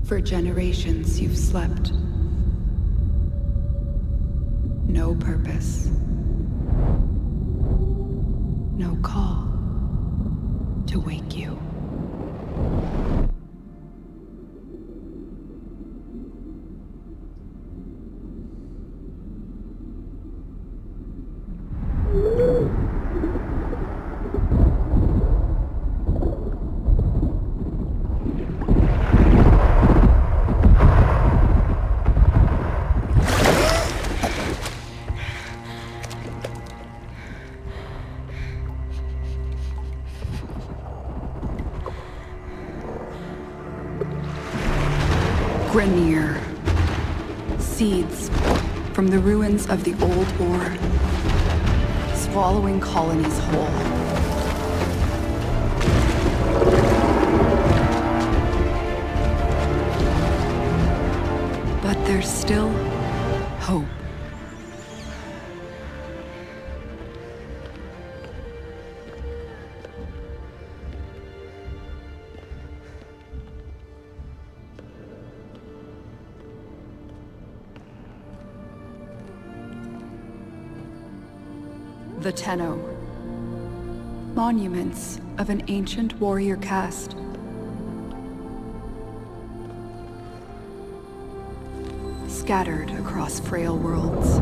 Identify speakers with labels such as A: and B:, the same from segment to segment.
A: For generations you've slept. No purpose. No call to wake you. Grenier. Seeds from the ruins of the old war, swallowing colonies whole. But there's still hope. The Tenno. Monuments of an ancient warrior caste. Scattered across frail worlds.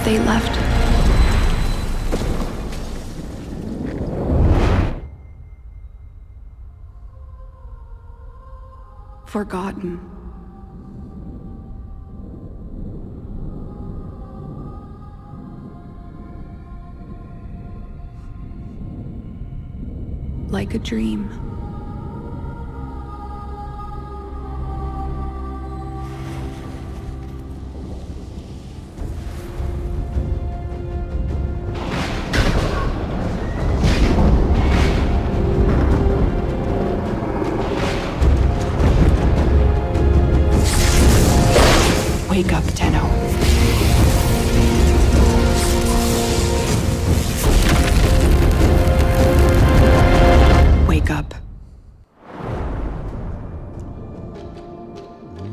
A: They left. forgotten. Like a dream. Wake up, Tenno. Wake up.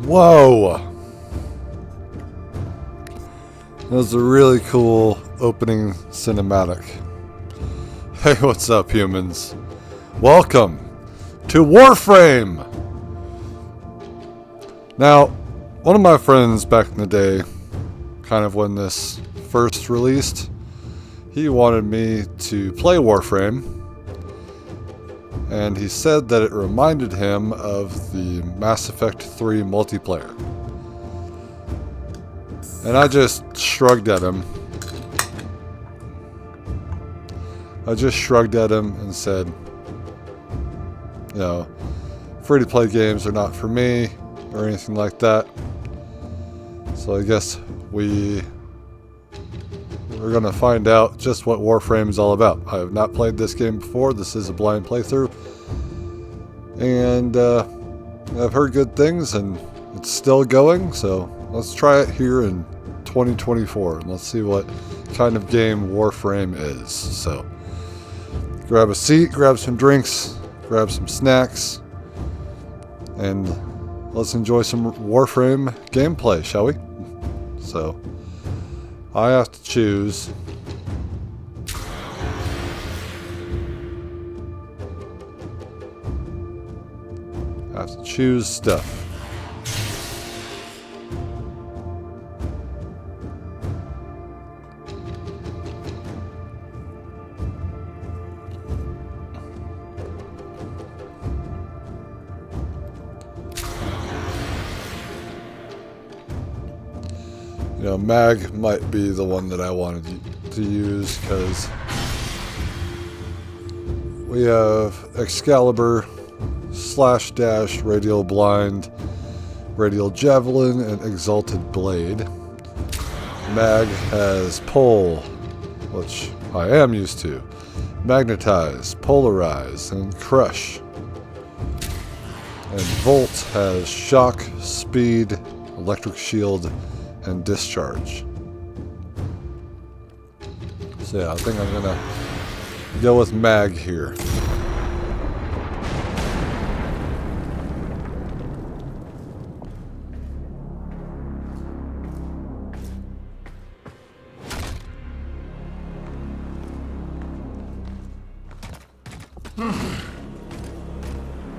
B: Whoa! That was a really cool opening cinematic. Hey, what's up, humans? Welcome to Warframe! Now, one of my friends back in the day, kind of when this first released, he wanted me to play Warframe. And he said that it reminded him of the Mass Effect 3 multiplayer. And I just shrugged at him. And said, you know, free-to-play games are not for me, or anything like that. So I guess we're gonna find out just what Warframe is all about. I have not played this game before. This is a blind playthrough. And I've heard good things, and it's still going, so let's try it here in 2024, and let's see what kind of game Warframe is. So grab a seat, grab some drinks, grab some snacks, and let's enjoy some Warframe gameplay, shall we? So I have to choose stuff. You know, Mag might be the one that I wanted to use because we have Excalibur, Slash Dash, Radial Blind, Radial Javelin, and Exalted Blade. Mag has Pull, which I am used to, Magnetize, Polarize, and Crush. And Volt has Shock, Speed, Electric Shield, and Discharge. So yeah, I think I'm gonna go with Mag here.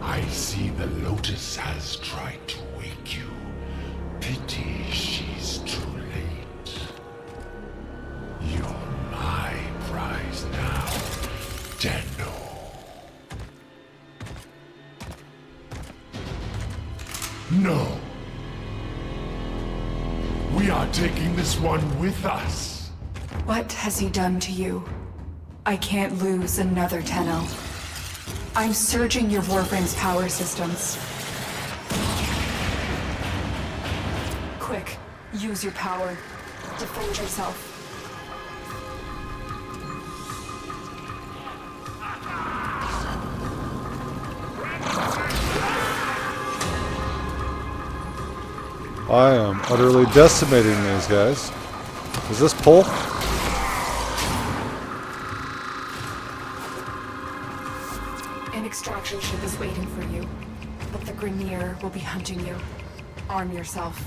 C: I see the Lotus has tried to wake you. Pity she's too late. You're my prize now, Tenno. No. We are taking this one with us.
A: What has he done to you? I can't lose another Tenno. I'm surging your Warframe's power systems. Quick, use your power. Defend yourself.
B: I am utterly decimating these guys. Is this Pull?
A: An extraction ship is waiting for you, but the Grineer will be hunting you. Arm yourself.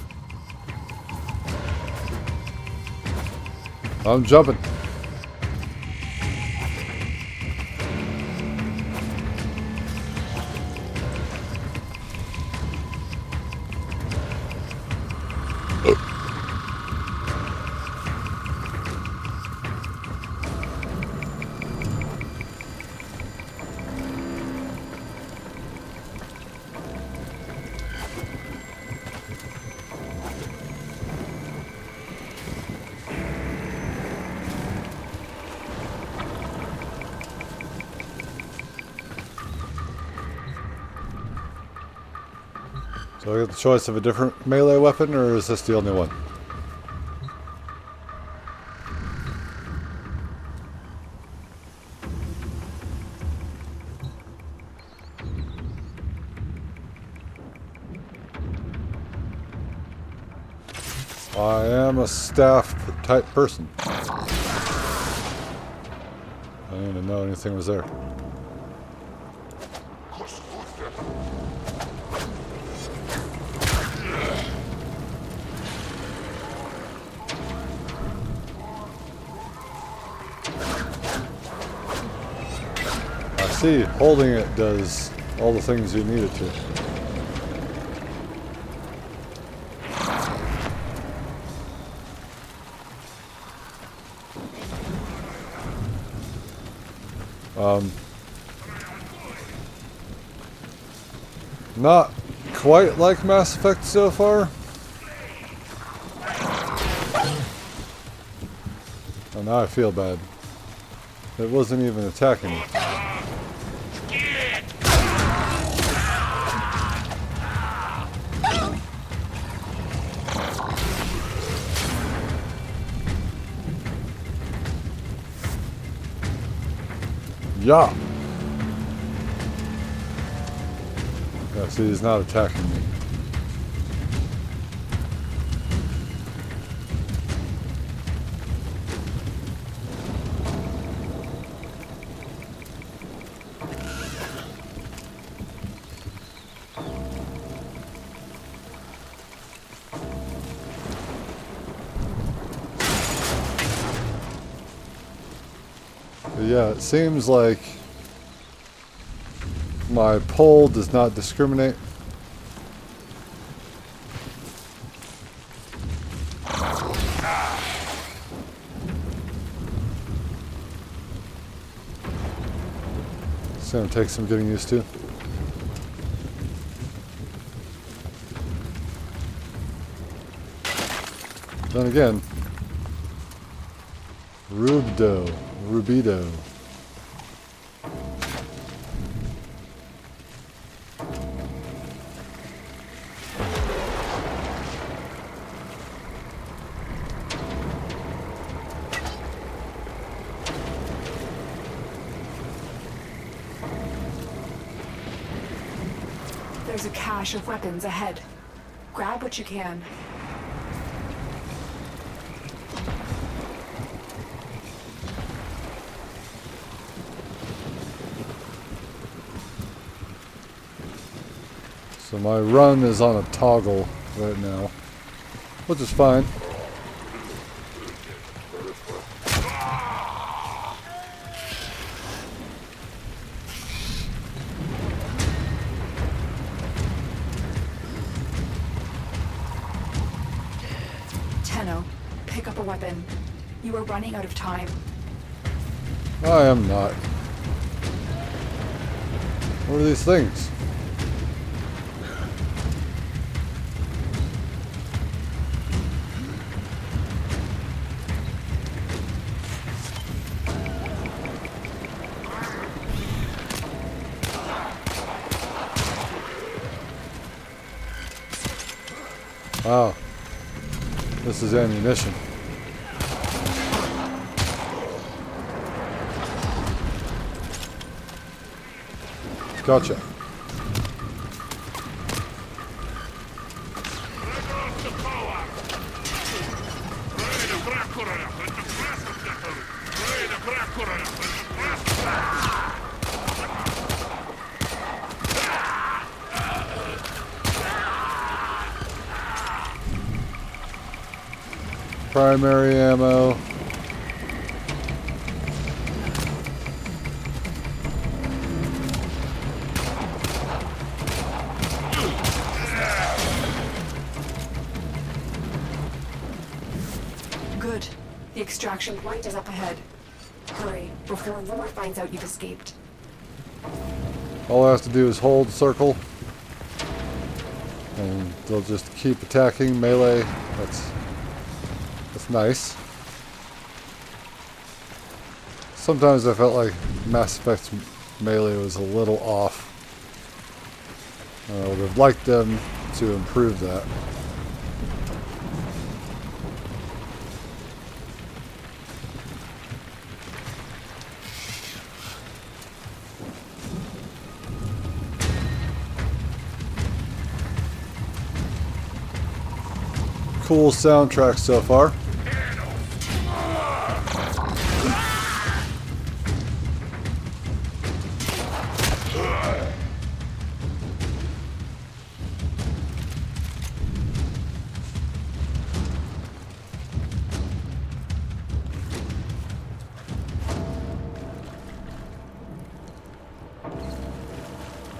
B: I'm jumping. So I get the choice of a different melee weapon, or is this the only one? I am a staff type person. I didn't even know anything was there. I see, holding it does all the things you need it to. Not quite like Mass Effect so far. Oh, now I feel bad. It wasn't even attacking me. Yeah. Yeah, see, he's not attacking me. But yeah, it seems like my pole does not discriminate. It's gonna take some getting used to. Then again, Rubido.
A: There's a cache of weapons ahead. Grab what you can.
B: So my run is on a toggle right now, which is fine.
A: Tenno, pick up a weapon. You are running out of time.
B: I am not. What are these things? Wow. This is ammunition. Gotcha. Primary ammo.
A: Good. The extraction point is up ahead. Hurry, before Lord finds out you've escaped.
B: All I have to do is hold circle. And they'll just keep attacking melee. That's nice. Sometimes I felt like Mass Effect melee was a little off. I would have liked them to improve that. Cool soundtrack so far.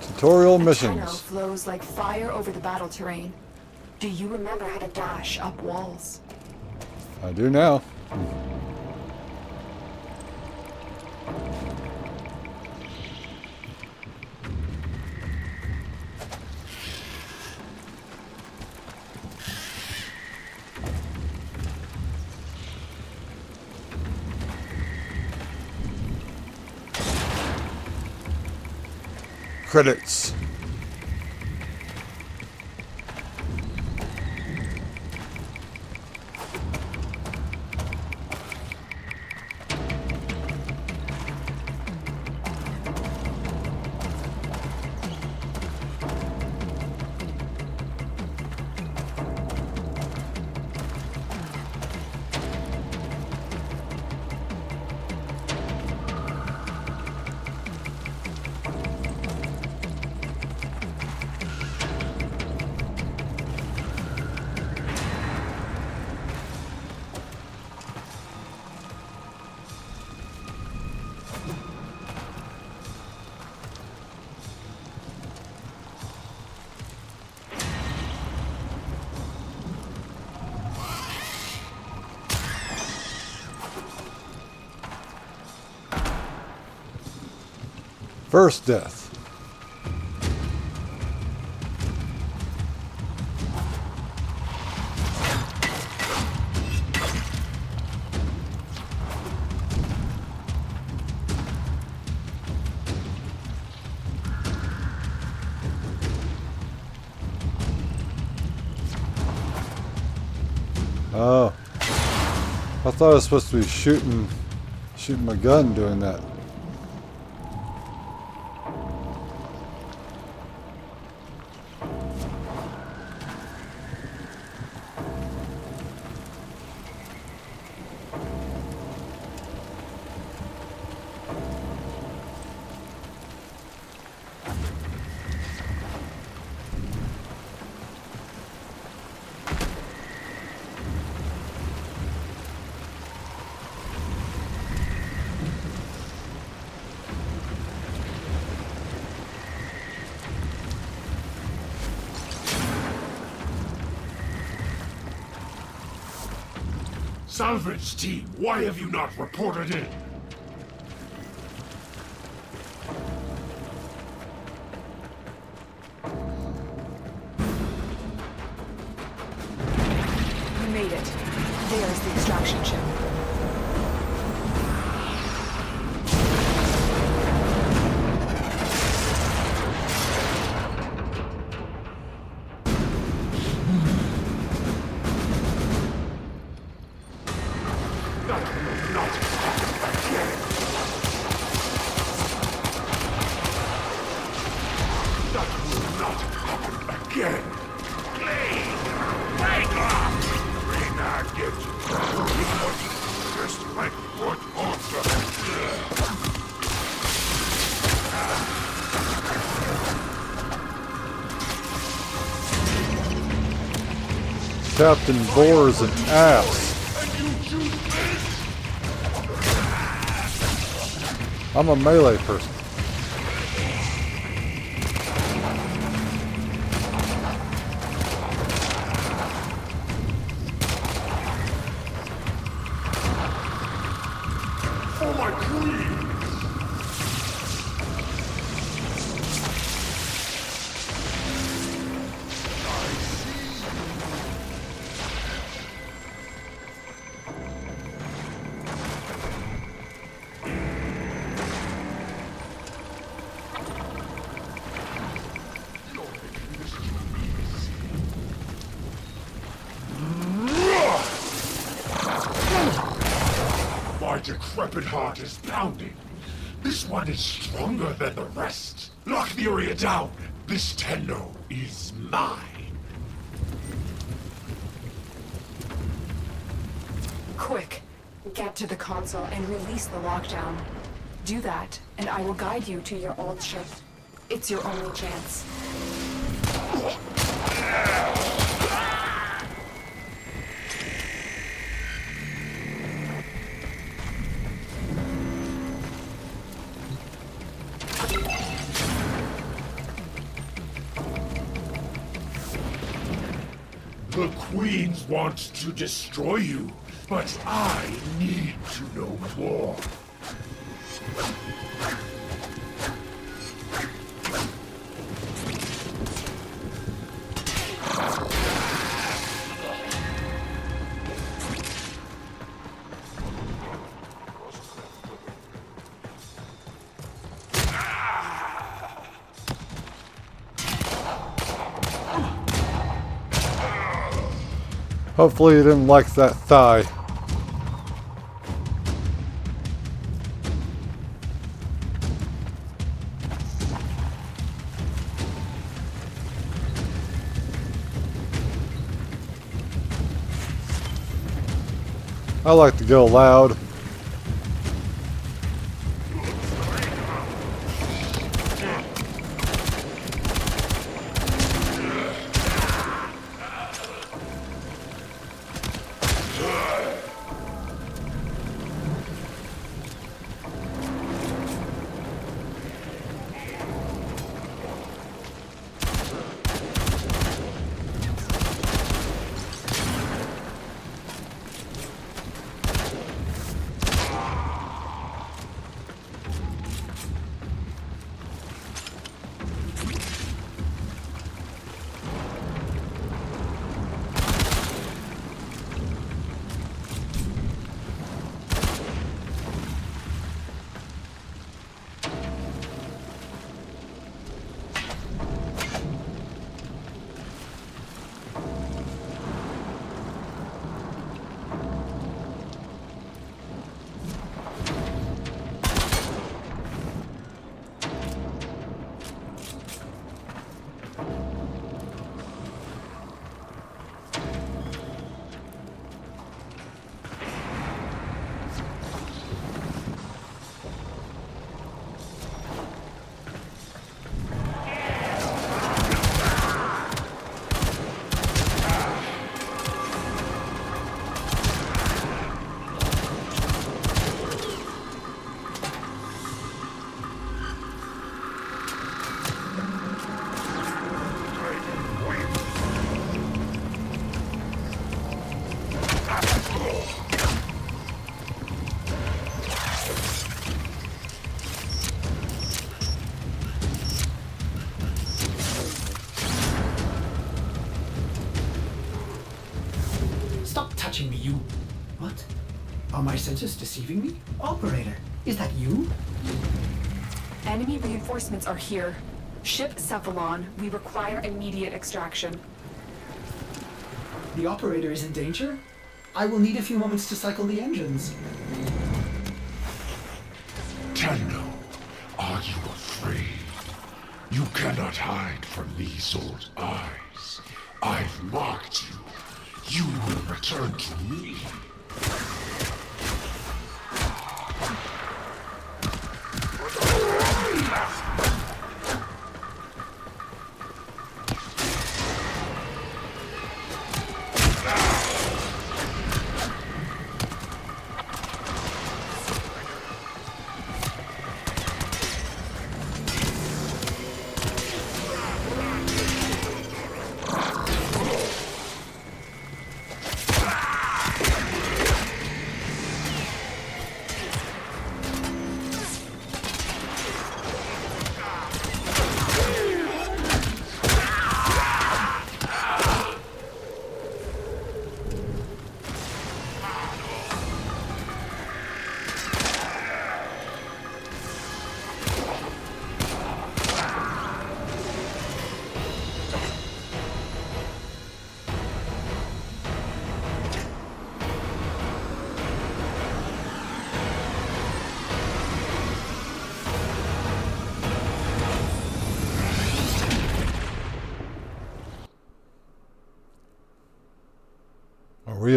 B: Tutorial
A: The tunnel
B: missions.
A: flows like fire over the battle terrain. Do you remember how to dash up walls?
B: I do now. Credits. First death. Oh. I thought I was supposed to be shooting my gun doing that.
C: Salvage team, why have you not reported in?
A: You made it. There's the extraction ship.
B: Captain Boar's an ass. I'm a melee person.
C: For my queen! weapon heart is pounding. This one is stronger than the rest. Lock the area down. This Tenno is mine.
A: Quick, get to the console and release the lockdown. Do that, and I will guide you to your old ship. It's your only chance.
C: The Queens want to destroy you, but I need to know more.
B: Hopefully you didn't like that thigh. I like to go loud.
D: Stop touching me, you... What? Are my senses deceiving me? Operator, is that you?
A: Enemy reinforcements are here. Ship Cephalon, we require immediate extraction.
D: The operator is in danger? I will need a few moments to cycle the engines.
C: Tenno, are you afraid? You cannot hide from these old eyes. I've marked you. You will return to me.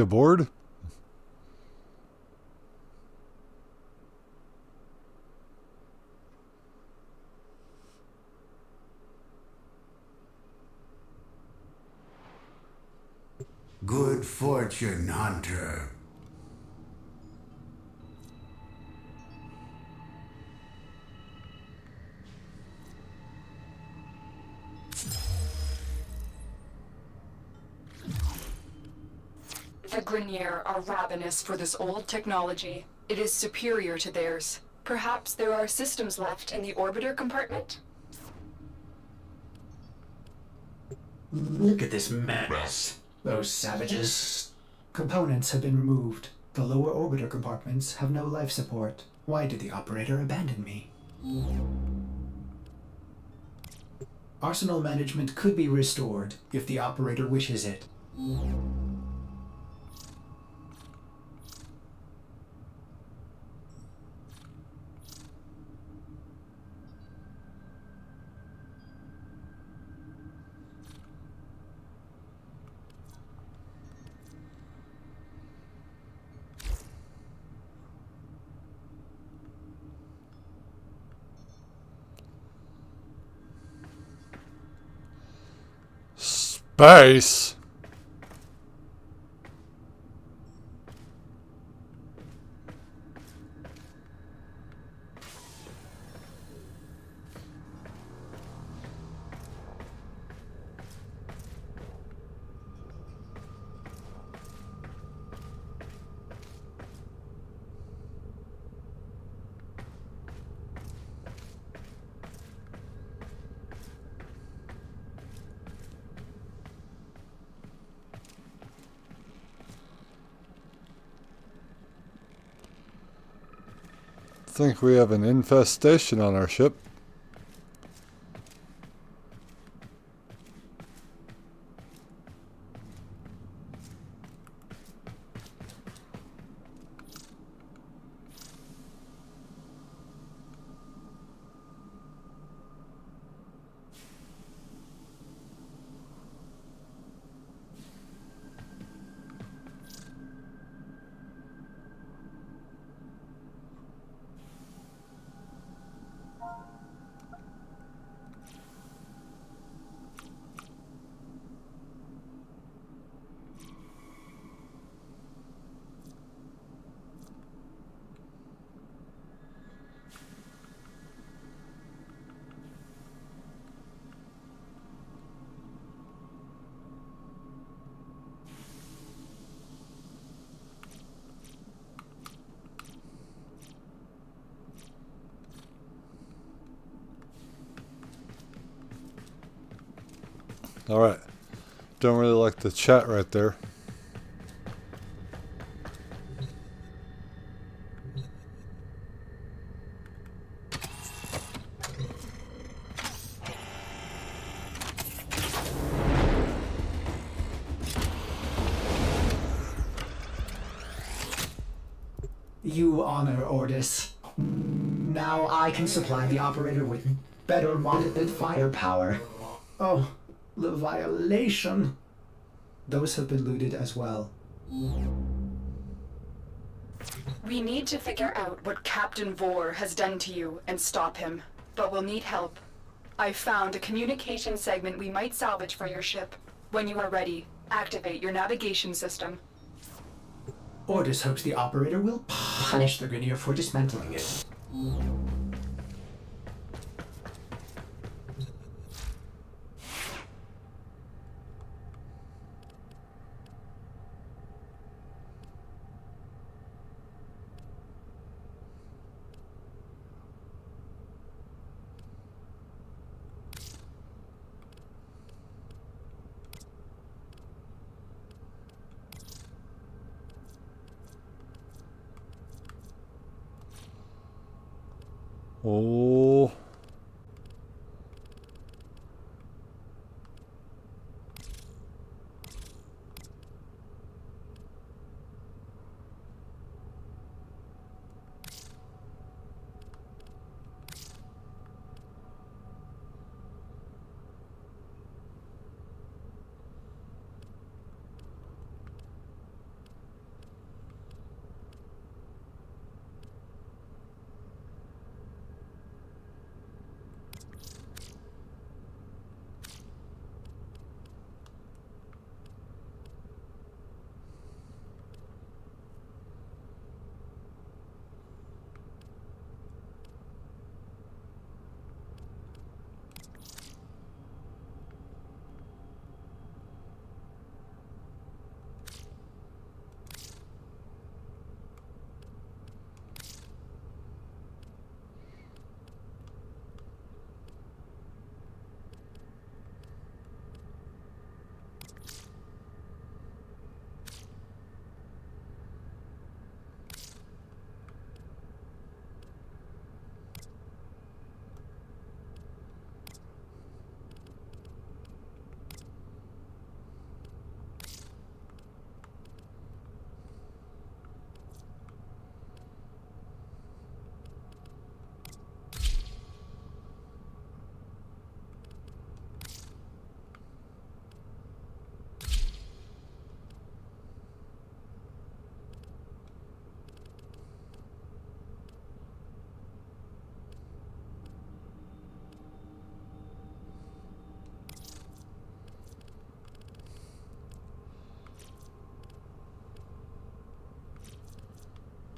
B: aboard?
E: Good fortune, Hunter.
A: The Grenier are ravenous for this old technology. It is superior to theirs. Perhaps there are systems left in the orbiter compartment?
D: Look at this mess. Those savages. Components have been removed. The lower orbiter compartments have no life support. Why did the operator abandon me? Arsenal management could be restored if the operator wishes it.
B: Space. Think we have an infestation on our ship. Alright. Don't really like the chat right there.
D: You honor Ordis. Now I can supply the operator with better monitored firepower. Oh, the violation. Those have been looted as well.
A: We need to figure out what Captain Vor has done to you and stop him, but we'll need help. I found a communication segment we might salvage for your ship. When you are ready, activate your navigation system.
D: Ordis hopes the operator will punish the Grenier for dismantling it.
B: Oh.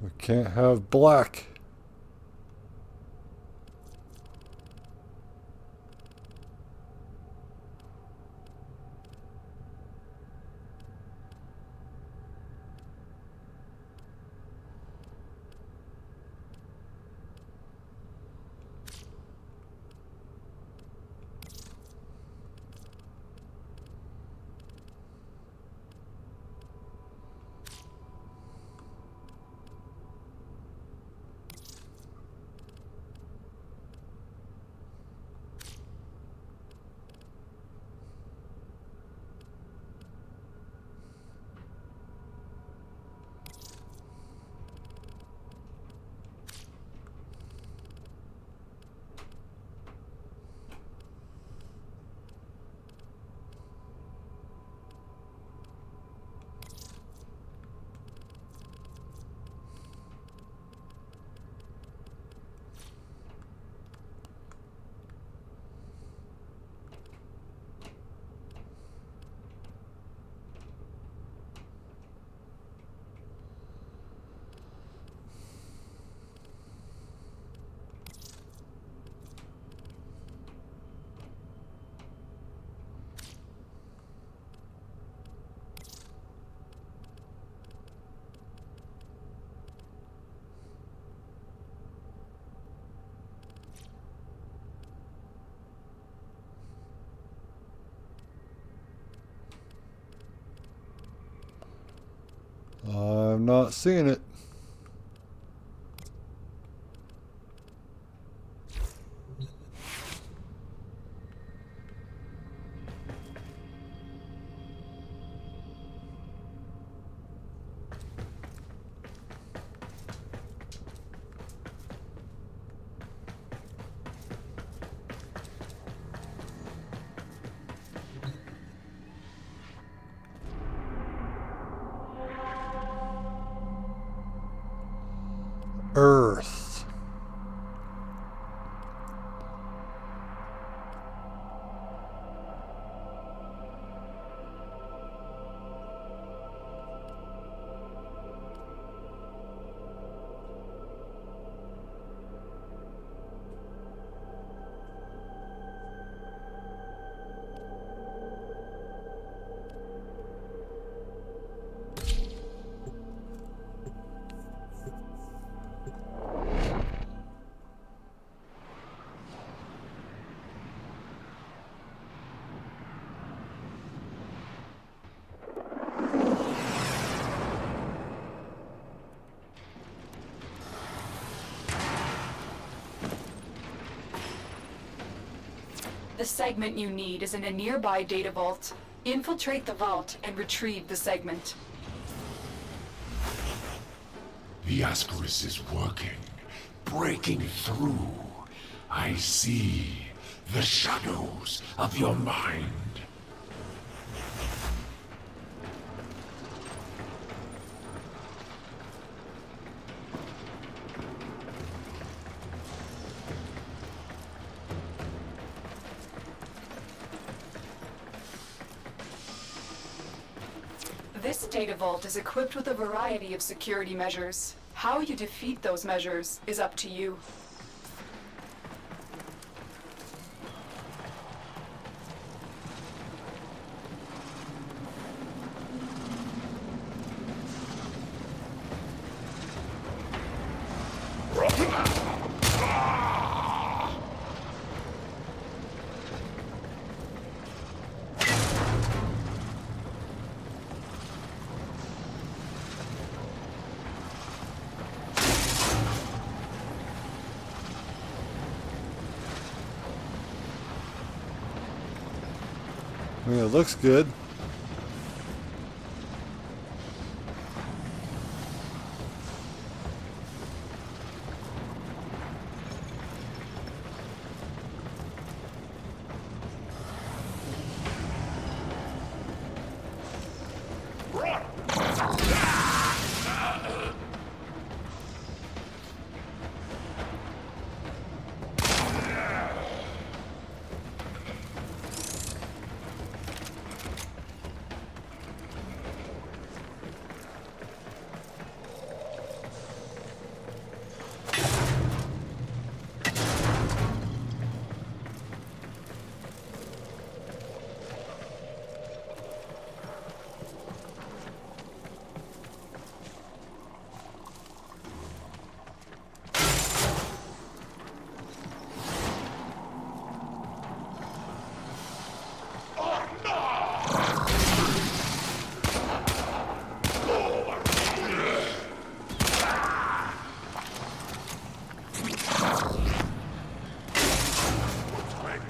B: We can't have black. I'm not seeing it. Earth.
A: The segment you need is in a nearby data vault. Infiltrate the vault and retrieve the segment.
C: The Ascaris is working, breaking through. I see the shadows of your mind.
A: This data vault is equipped with a variety of security measures. How you defeat those measures is up to you.
B: I mean, it looks good.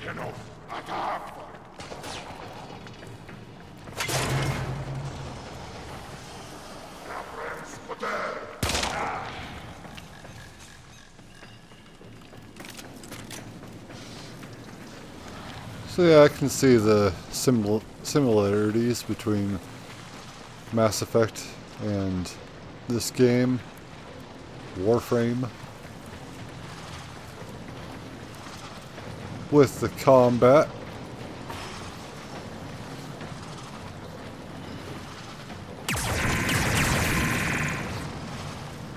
B: So yeah, I can see the similarities between Mass Effect and this game, Warframe. With the combat.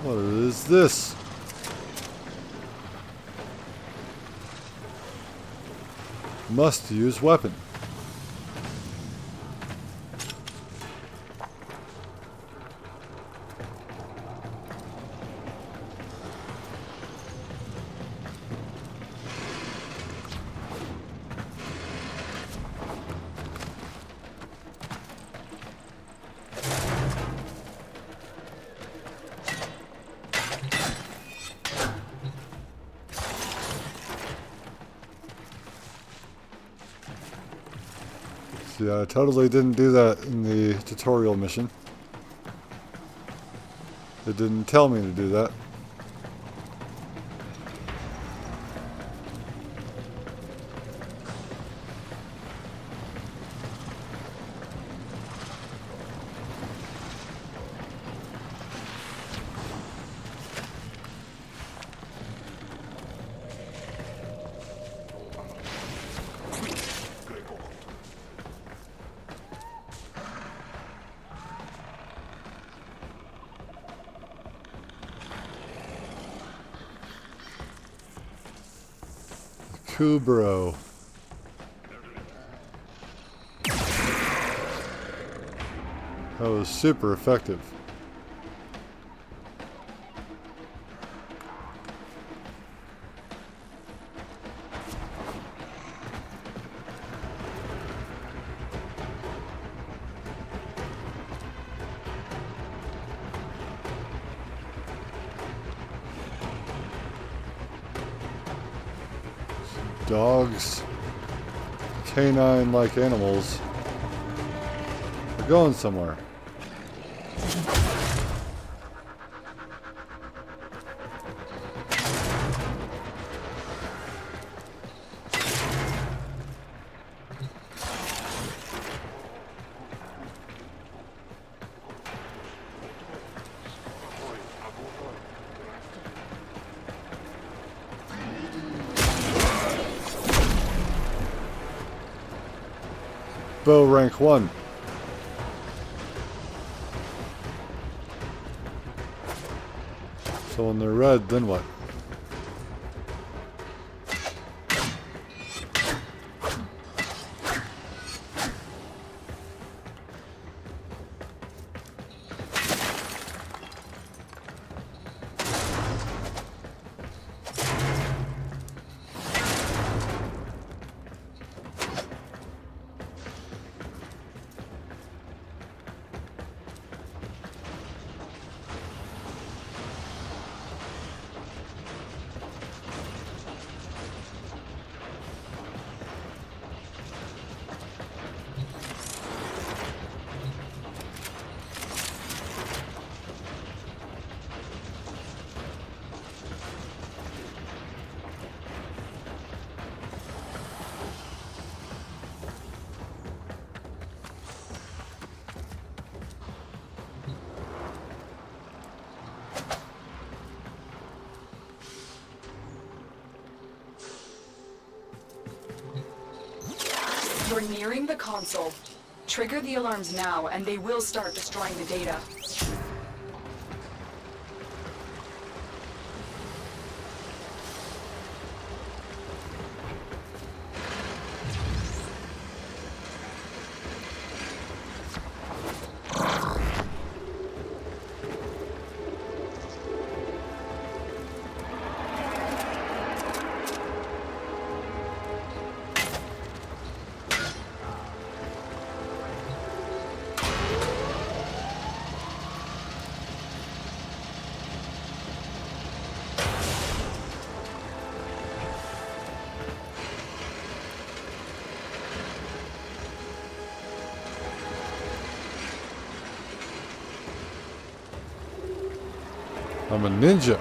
B: What is this? Must use weapon. Yeah, I totally didn't do that in the tutorial mission. It didn't tell me to do that. Kubro. That was super effective. Dogs, canine-like animals, are going somewhere. Bow rank 1. So when they're red, then what?
A: You're nearing the console. Trigger the alarms now, and they will start destroying the data.
B: I'm a ninja.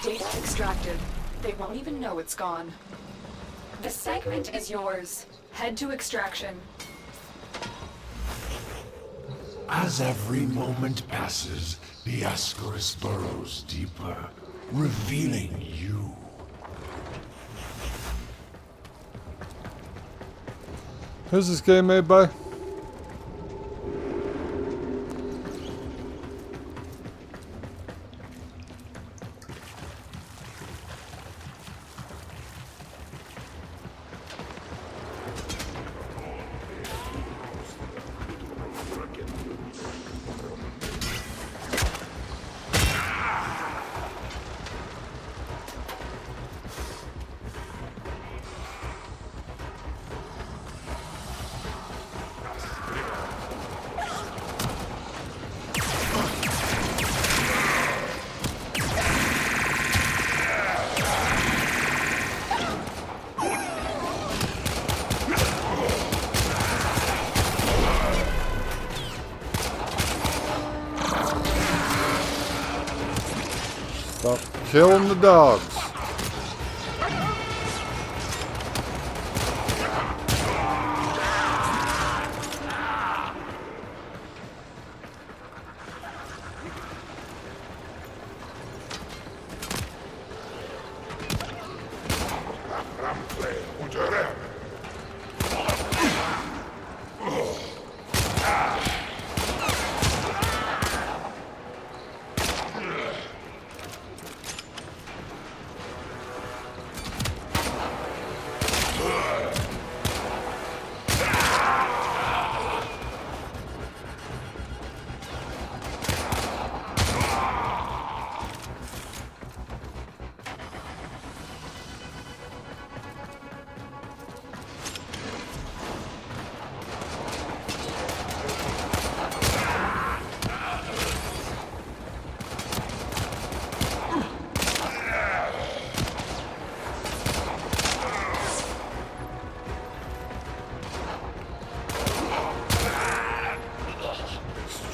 A: Data extracted. They won't even know it's gone. The segment is yours. Head to extraction.
C: As every moment passes, the Ascaris burrows deeper, revealing you.
B: Who's this game made by? Stop killing the dogs.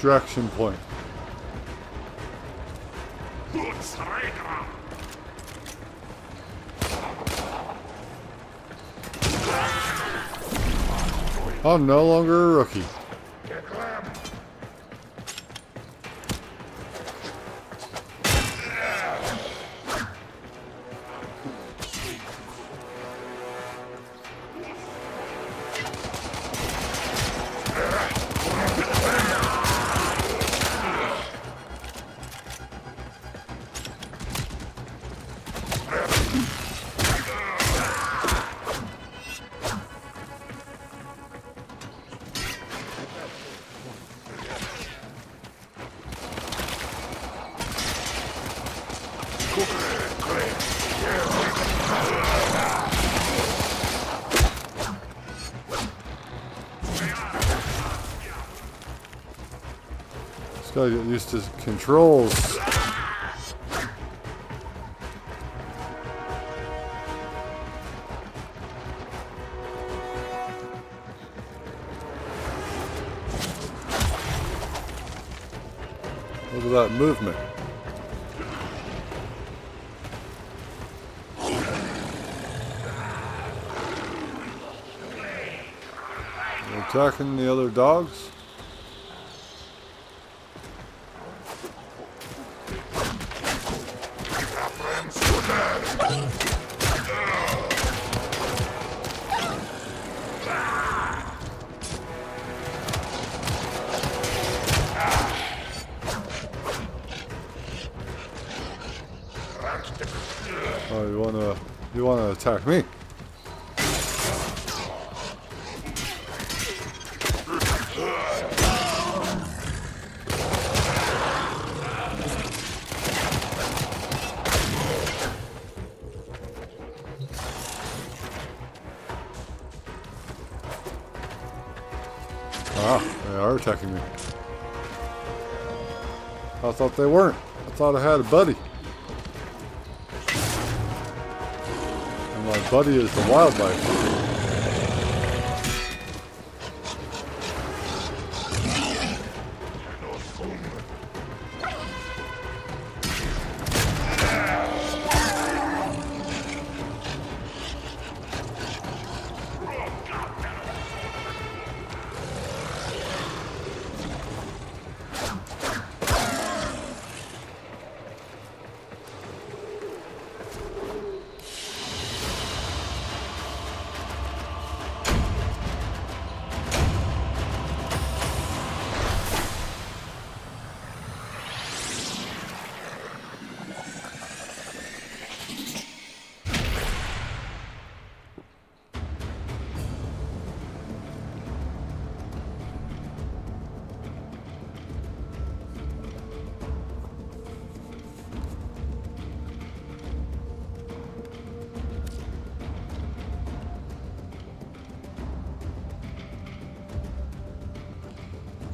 B: Extraction point. I'm no longer a rookie. Gotta get used to controls. Look at that movement. They're attacking the other dogs. Oh, you wanna attack me? Ah, they are attacking me. I thought they weren't. I thought I had a buddy. And my buddy is the wildlife.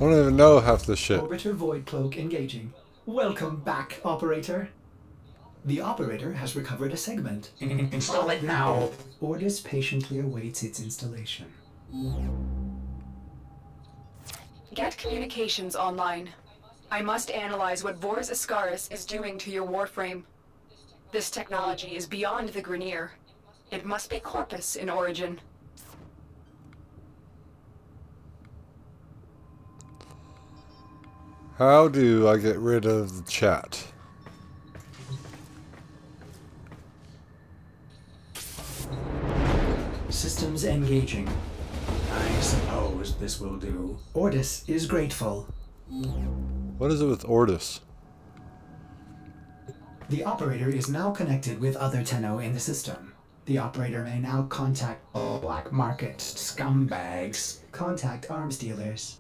B: I don't even know half this shit.
D: Orbiter Void Cloak engaging. Welcome back, Operator. The Operator has recovered a segment. Install it now. Ordis patiently awaits its installation.
A: Get communications online. I must analyze what Vor's Ascaris is doing to your Warframe. This technology is beyond the Grineer. It must be Corpus in origin.
B: How do I get rid of the chat?
D: Systems engaging. I suppose this will do. Ordis is grateful.
B: What is it with Ordis?
D: The Operator is now connected with other Tenno in the system. The Operator may now contact black market scumbags. Contact arms dealers.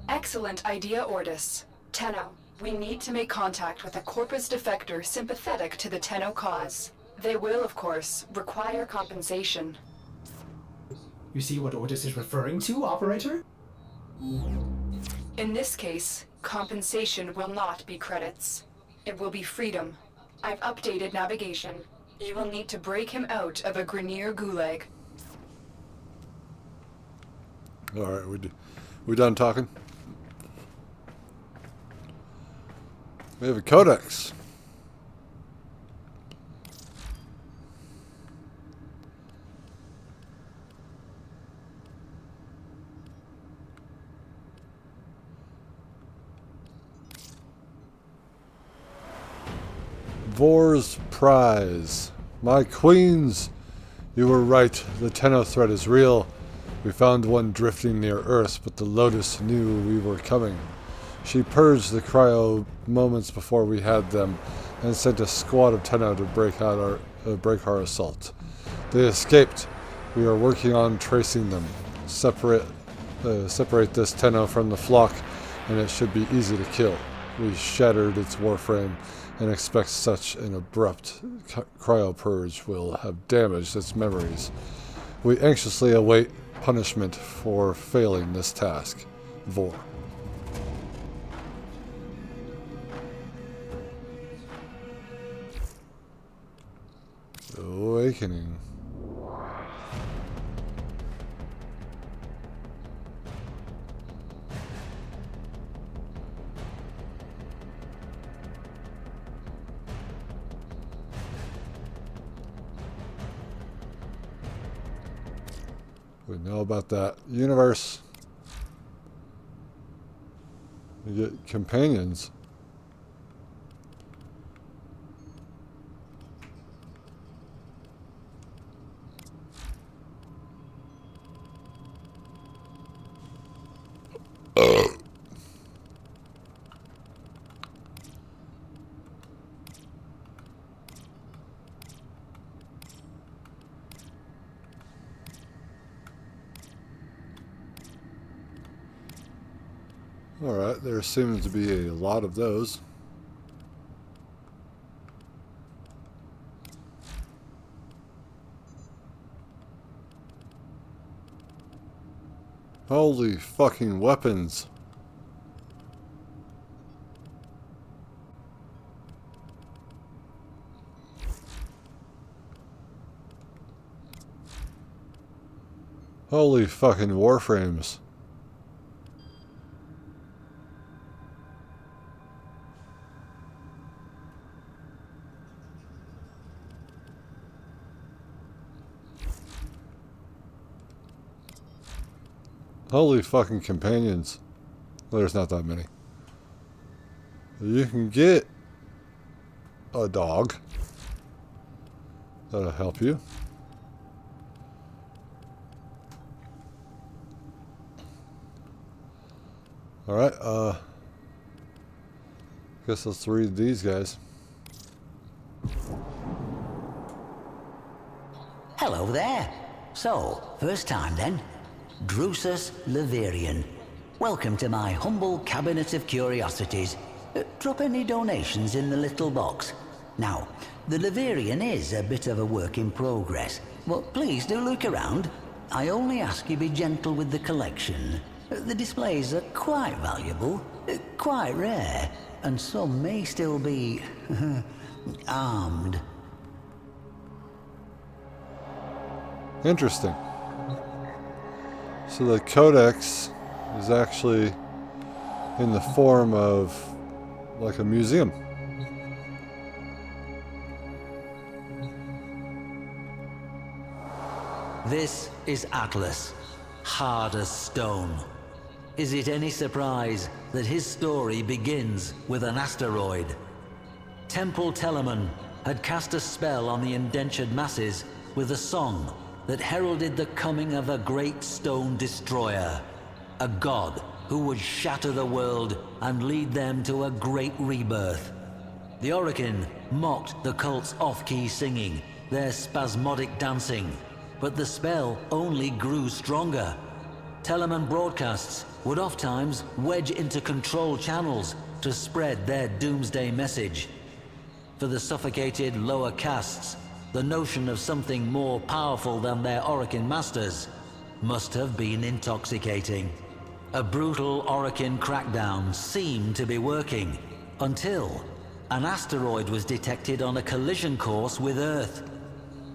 A: Excellent idea, Ordis. Tenno, we need to make contact with a Corpus defector sympathetic to the Tenno cause. They will, of course, require compensation.
D: You see what Ordis is referring to, Operator?
A: In this case, compensation will not be credits. It will be freedom. I've updated navigation. You will need to break him out of a Grineer gulag.
B: Alright, we done talking? We have a codex. Vor's prize. My queens! You were right. The Tenno threat is real. We found one drifting near Earth, but the Lotus knew we were coming. She purged the cryo moments before we had them, and sent a squad of Tenno to break our assault. They escaped. We are working on tracing them. Separate this Tenno from the flock, and it should be easy to kill. We shattered its warframe, and expect such an abrupt cryo purge will have damaged its memories. We anxiously await punishment for failing this task. Vor. Awakening. We know about that. Universe. You get companions. Alright, there seems to be a lot of those. Holy fucking weapons. Holy fucking Warframes. Holy fucking companions. There's not that many. You can get a dog. That'll help you. Alright, guess let's read these guys.
F: Hello there. So, first time then. Drusus Leverian. Welcome to my humble cabinet of curiosities. Drop any donations in the little box. Now, the Leverian is a bit of a work in progress, but please do look around. I only ask you be gentle with the collection. The displays are quite valuable, quite rare, and some may still be armed.
B: Interesting. So the codex is actually in the form of like a museum.
F: This is Atlas, hard as stone. Is it any surprise that his story begins with an asteroid? Temple Telemon had cast a spell on the indentured masses with a song that heralded the coming of a great stone destroyer, a god who would shatter the world and lead them to a great rebirth. The Orokin mocked the cult's off-key singing, their spasmodic dancing, but the spell only grew stronger. Telemon broadcasts would oft-times wedge into control channels to spread their doomsday message. For the suffocated lower castes, the notion of something more powerful than their Orokin masters must have been intoxicating. A brutal Orokin crackdown seemed to be working, until an asteroid was detected on a collision course with Earth.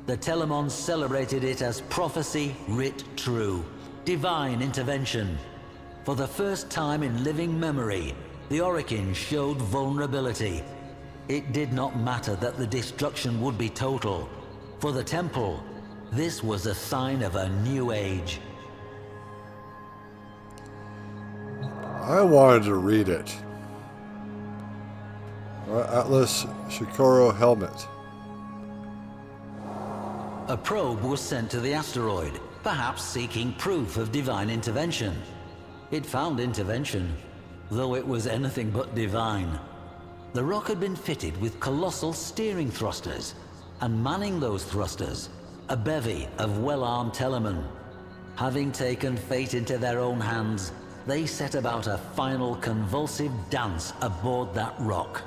F: The Telemons celebrated it as prophecy writ true, divine intervention. For the first time in living memory, the Orokin showed vulnerability. It did not matter that the destruction would be total. For the Temple, this was a sign of a new age.
B: I wanted to read it. Atlas Shikoro helmet.
F: A probe was sent to the asteroid, perhaps seeking proof of divine intervention. It found intervention, though it was anything but divine. The rock had been fitted with colossal steering thrusters, and manning those thrusters, a bevy of well-armed Telemon. Having taken fate into their own hands, they set about a final convulsive dance aboard that rock.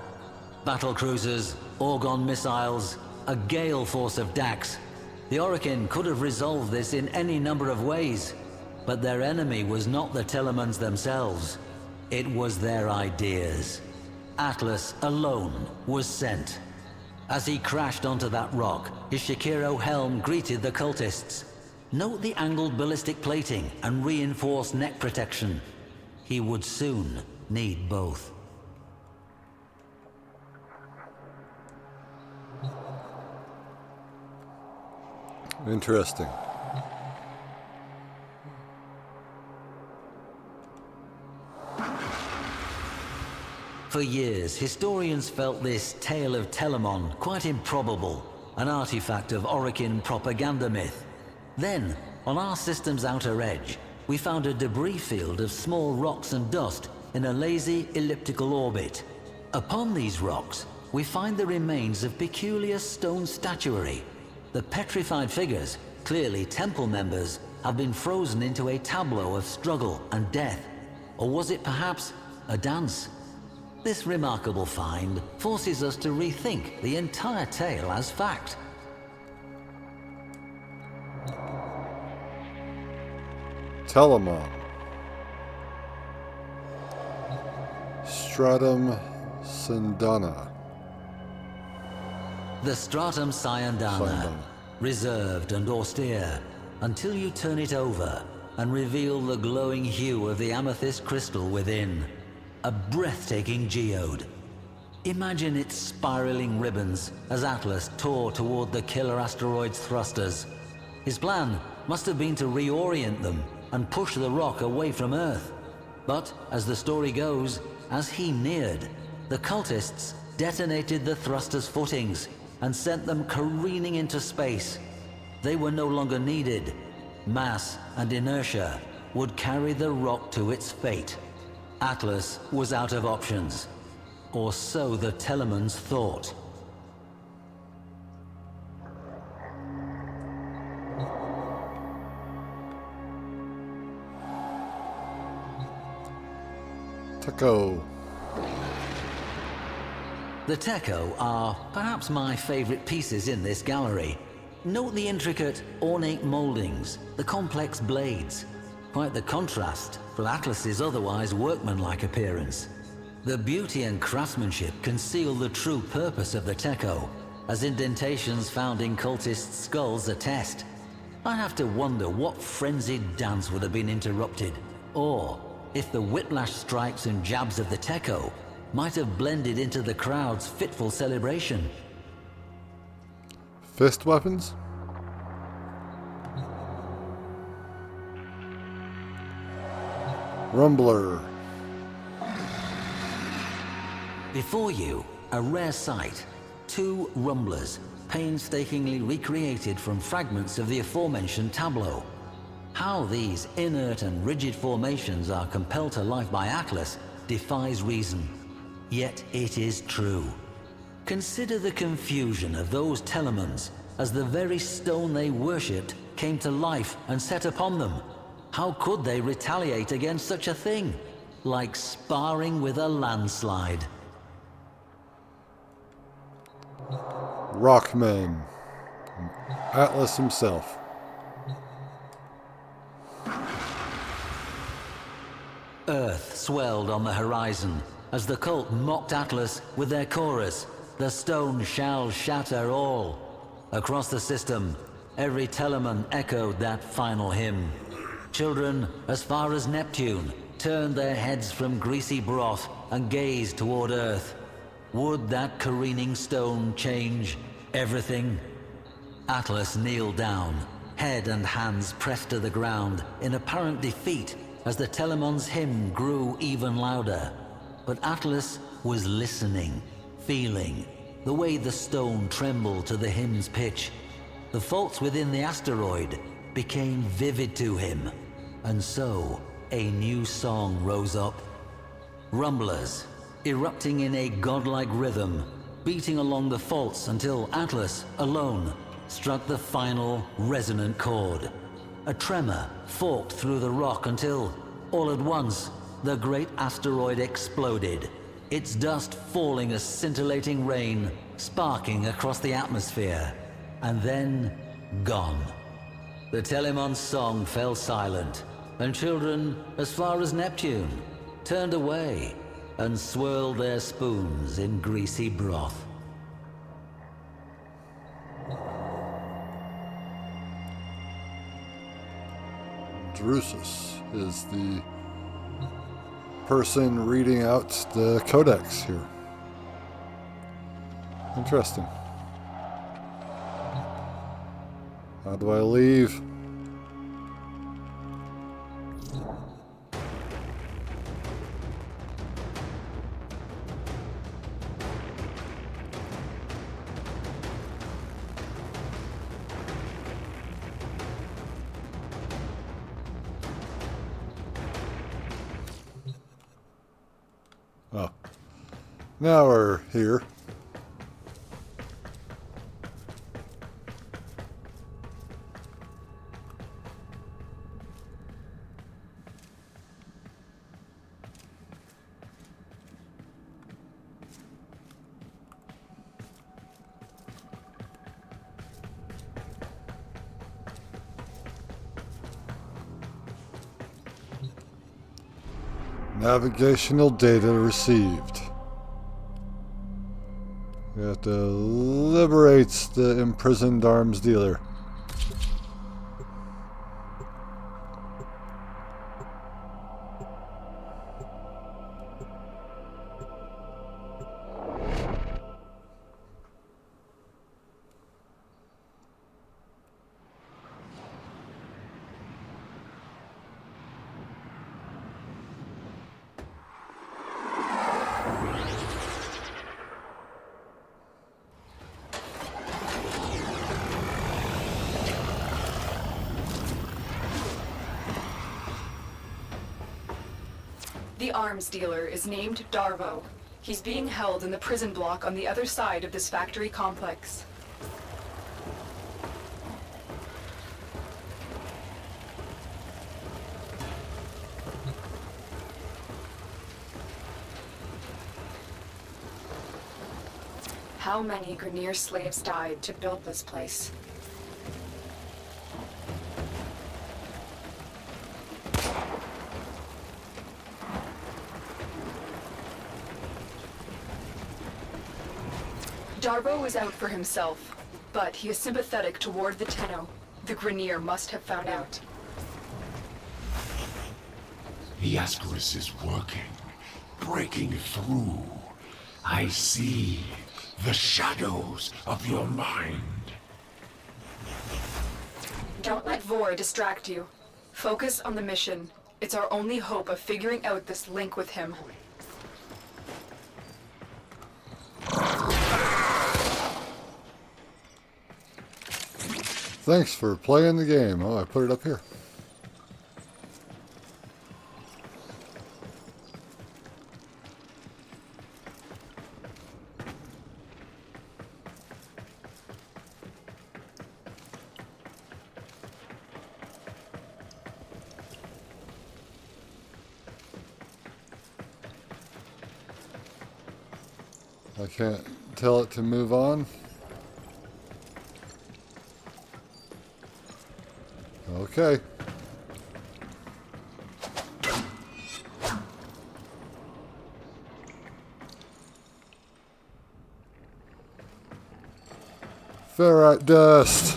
F: Battle cruisers, Orgon missiles, a gale force of Dax. The Orokin could have resolved this in any number of ways, but their enemy was not the Telemons themselves. It was their ideas. Atlas alone was sent. As he crashed onto that rock, his Shikiro helm greeted the cultists. Note the angled ballistic plating and reinforced neck protection. He would soon need both.
B: Interesting.
F: For years, historians felt this tale of Telemon quite improbable, an artifact of Orokin propaganda myth. Then, on our system's outer edge, we found a debris field of small rocks and dust in a lazy elliptical orbit. Upon these rocks, we find the remains of peculiar stone statuary. The petrified figures, clearly temple members, have been frozen into a tableau of struggle and death. Or was it perhaps a dance. This remarkable find forces us to rethink the entire tale as fact.
B: Telemon. Stratum Sindana.
F: The Stratum Syandana,
B: Syandana.
F: reserved and austere, until you turn it over and reveal the glowing hue of the amethyst crystal within. A breathtaking geode. Imagine its spiraling ribbons as Atlas tore toward the killer asteroid's thrusters. His plan must have been to reorient them and push the rock away from Earth. But, as the story goes, as he neared, the cultists detonated the thruster's footings and sent them careening into space. They were no longer needed. Mass and inertia would carry the rock to its fate. Atlas was out of options. Or so the Telemans thought.
B: Techo.
F: The Techo are perhaps my favorite pieces in this gallery. Note the intricate, ornate moldings, the complex blades. Quite the contrast from Atlas's otherwise workmanlike appearance. The beauty and craftsmanship conceal the true purpose of the Techo, as indentations found in cultists' skulls attest. I have to wonder what frenzied dance would have been interrupted, or if the whiplash strikes and jabs of the Techo might have blended into the crowd's fitful celebration.
B: Fist weapons? Rumbler.
F: Before you, a rare sight. 2 rumblers, painstakingly recreated from fragments of the aforementioned tableau. How these inert and rigid formations are compelled to life by Atlas defies reason. Yet it is true. Consider the confusion of those Telemans as the very stone they worshipped came to life and set upon them. How could they retaliate against such a thing? Like sparring with a landslide.
B: Rockman. Atlas himself.
F: Earth swelled on the horizon as the cult mocked Atlas with their chorus, "The stone shall shatter all." Across the system, every Teleman echoed that final hymn. Children, as far as Neptune, turned their heads from greasy broth and gazed toward Earth. Would that careening stone change everything? Atlas kneeled down, head and hands pressed to the ground in apparent defeat as the Telemon's hymn grew even louder. But Atlas was listening, feeling, the way the stone trembled to the hymn's pitch. The faults within the asteroid became vivid to him, and so a new song rose up. Rumblers, erupting in a godlike rhythm, beating along the faults until Atlas, alone, struck the final resonant chord. A tremor forked through the rock until, all at once, the great asteroid exploded, its dust falling as scintillating rain, sparking across the atmosphere, and then gone. The Telemon's song fell silent, and children, as far as Neptune, turned away and swirled their spoons in greasy broth.
B: Drusus is the person reading out the codex here. Interesting. How do I leave? Oh. Now we're here. Navigational data received. We have to liberate the imprisoned arms dealer.
A: The arms dealer is named Darvo. He's being held in the prison block on the other side of this factory complex. How many Grineer slaves died to build this place? Darvo is out for himself, but he is sympathetic toward the Tenno. The Grineer must have found out.
C: The Ascaris is working, breaking through. I see the shadows of your mind.
A: Don't let Vor distract you. Focus on the mission. It's our only hope of figuring out this link with him.
B: Thanks for playing the game. Oh, I put it up here. I can't tell it to move on. Okay. Ferrite dust.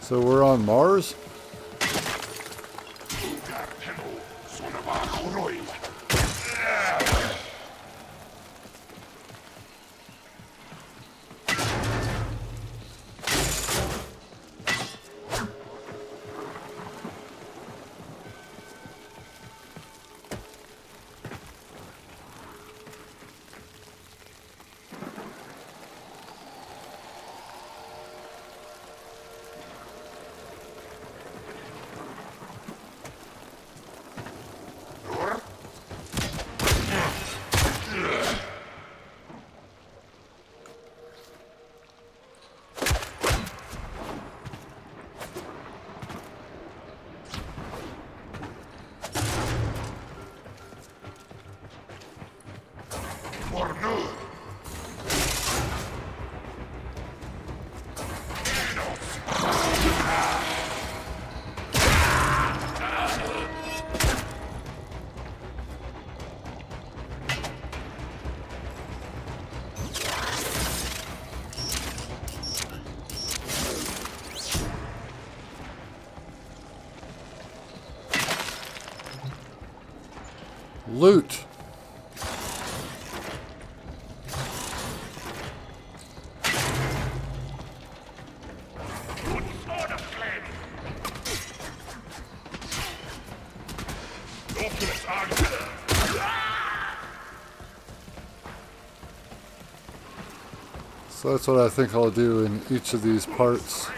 B: So we're on Mars? Loot. So that's what I think I'll do in each of these parts.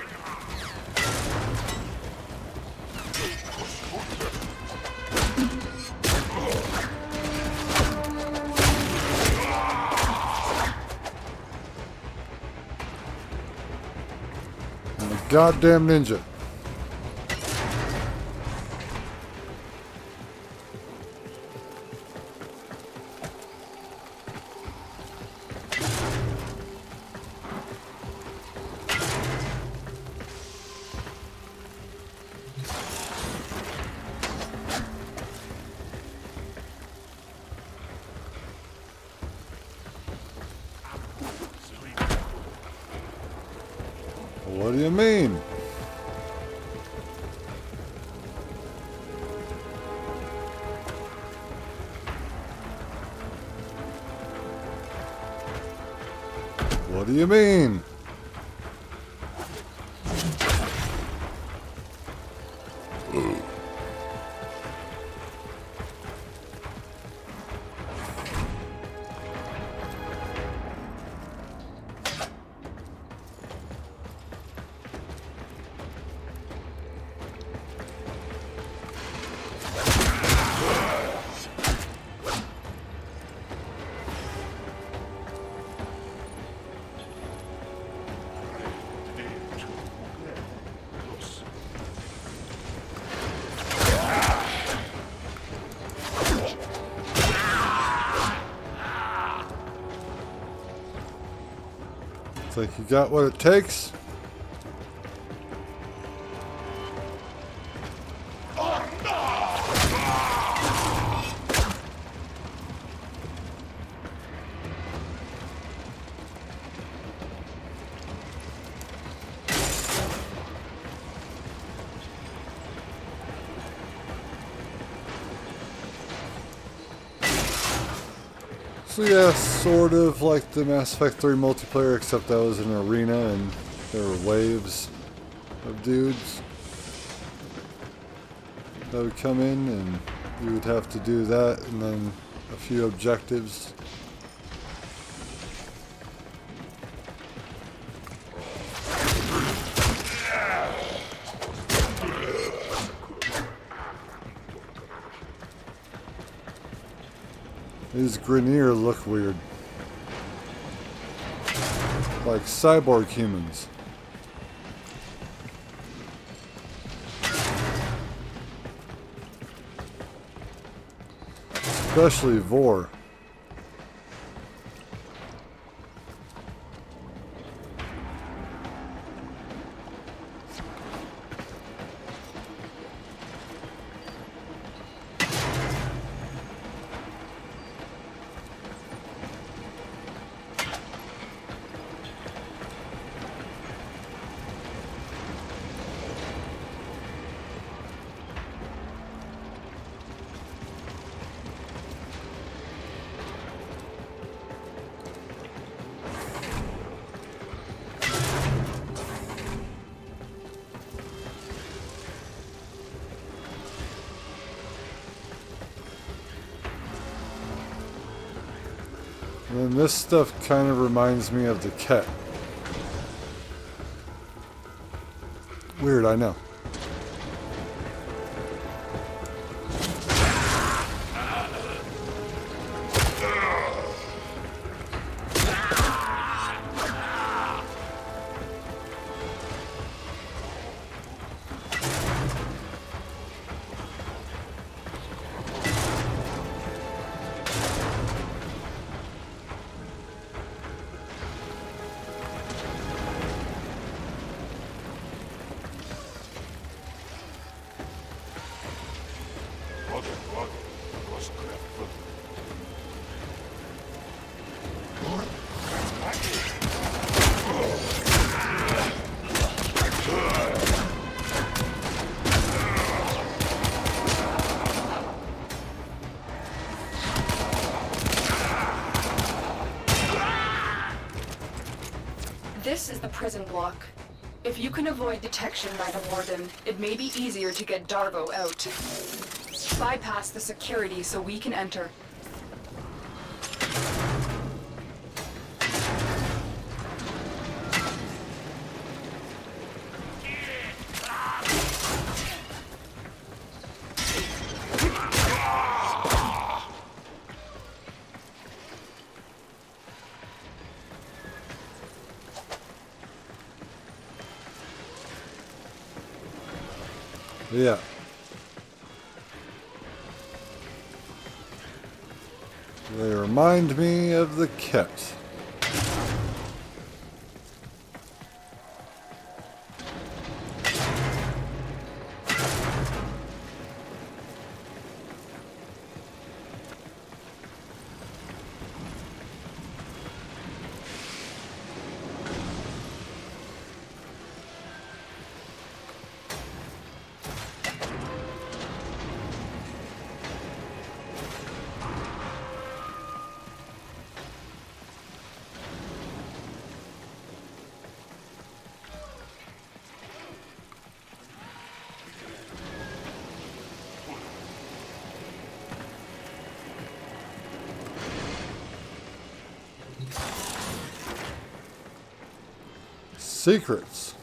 B: I'm a goddamn ninja. What do you mean? What do you mean? Think you got what it takes? So yeah, sort of like the Mass Effect 3 multiplayer, except that was an arena and there were waves of dudes that would come in and you would have to do that and then a few objectives. These Grineer look weird. Like cyborg humans. Especially Vor. And then this stuff kind of reminds me of the Ket. Weird, I know.
A: This is the prison block. If you can avoid detection by the warden, it may be easier to get Darvo out. Bypass the security so we can enter.
B: Yeah. They remind me of the kit. Secrets.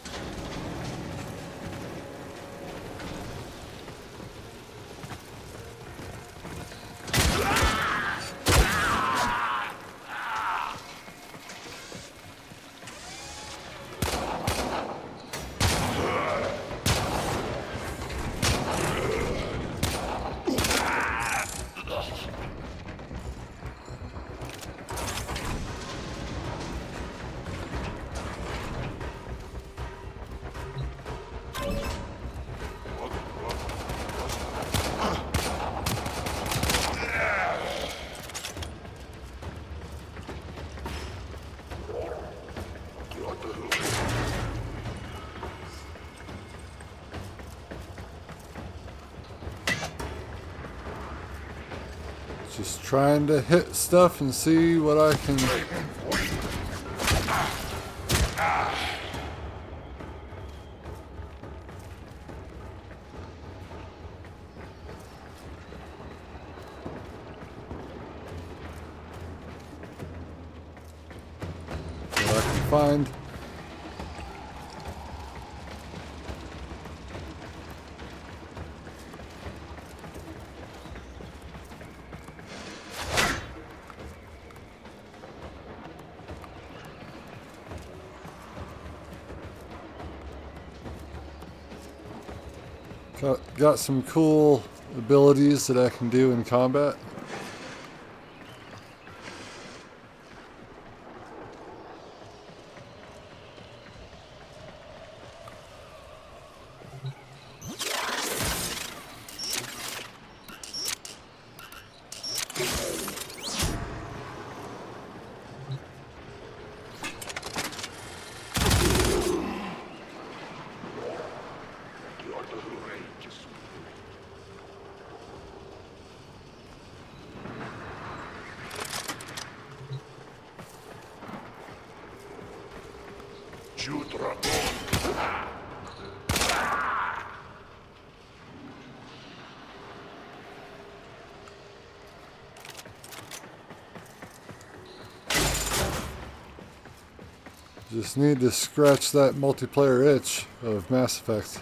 B: Just trying to hit stuff and see what I can. What I can find. Got some cool abilities that I can do in combat. Just need to scratch that multiplayer itch of Mass Effect.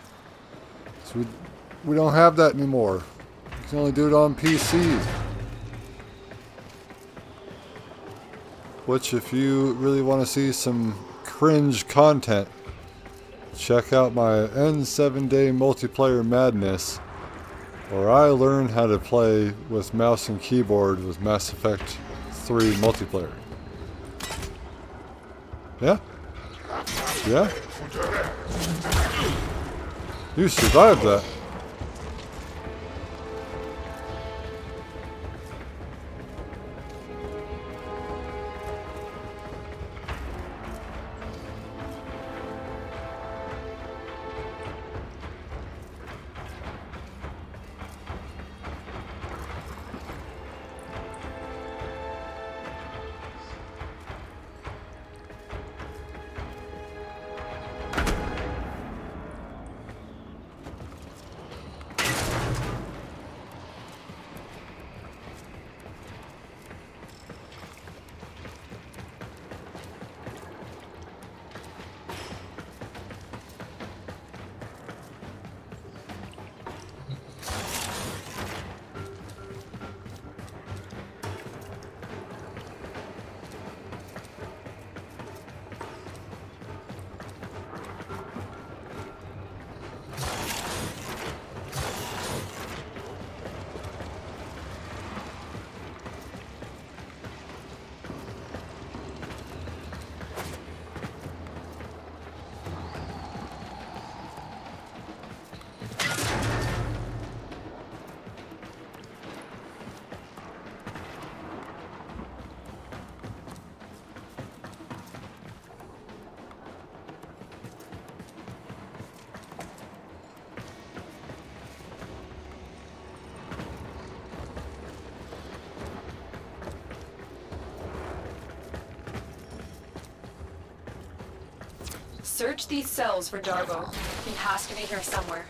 B: So we don't have that anymore. You can only do it on PC. Which, if you really want to see some cringe content, check out my N7-day multiplayer madness, where I learned how to play with mouse and keyboard with Mass Effect 3 multiplayer. Yeah? Yeah? You survived that.
A: Search these cells for Darvo. He has to be here somewhere.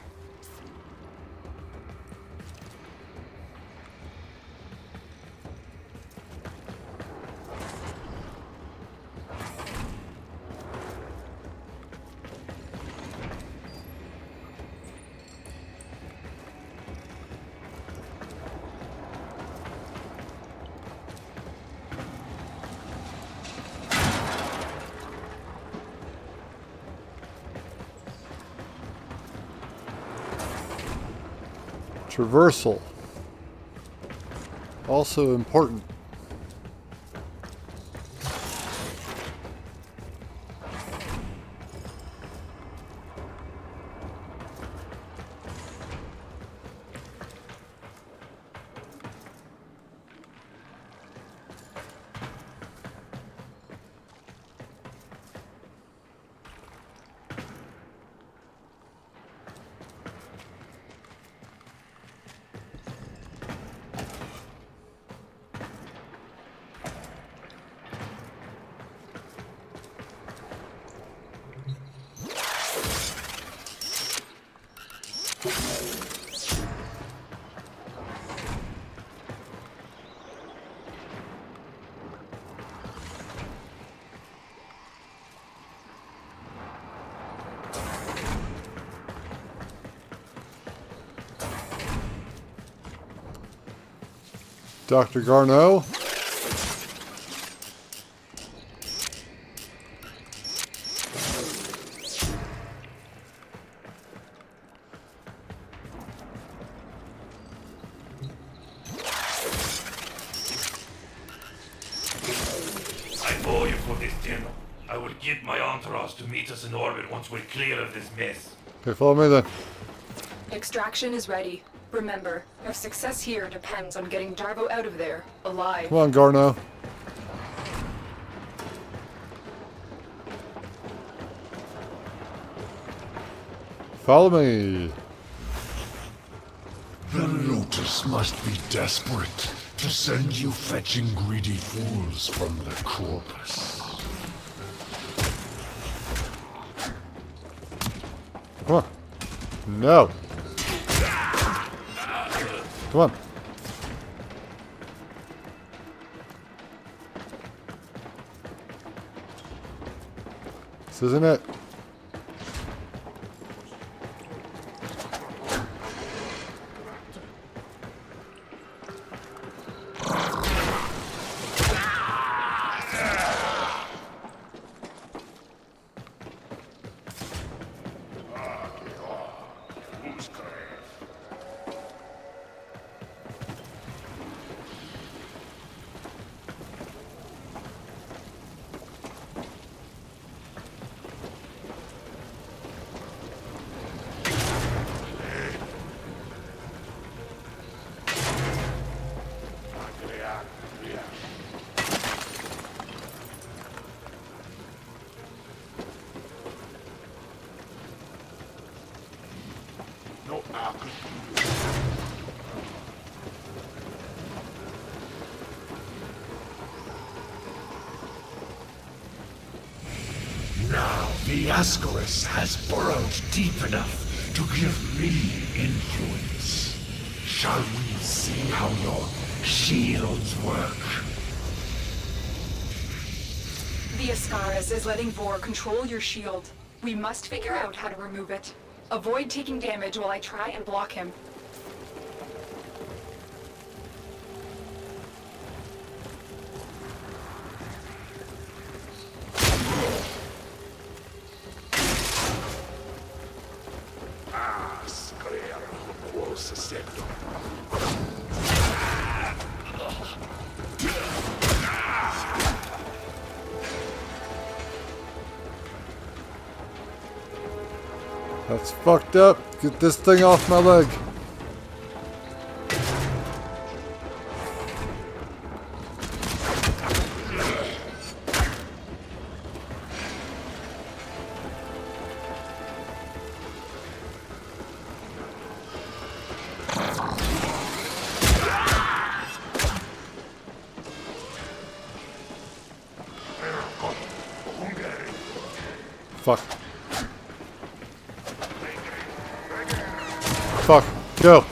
B: Traversal. Also important. Dr. Garneau.
G: I owe you for this dinner. I will get my entourage to meet us in orbit once we're clear of this mess.
B: Okay, follow me then.
A: Extraction is ready. Remember, our success here depends on getting Darvo out of there, alive.
B: Come on, Garneau. Follow me.
C: The Lotus must be desperate to send you fetching greedy fools from the corpus.
B: Come on. No. Come on. This isn't it.
C: Now the Ascaris has burrowed deep enough to give me influence. Shall we see how your shields work?
A: The Ascaris is letting Vor control your shield. We must figure out how to remove it. Avoid taking damage while I try and block him.
B: That's fucked up. Get this thing off my leg. Fuck. Fuck. Go.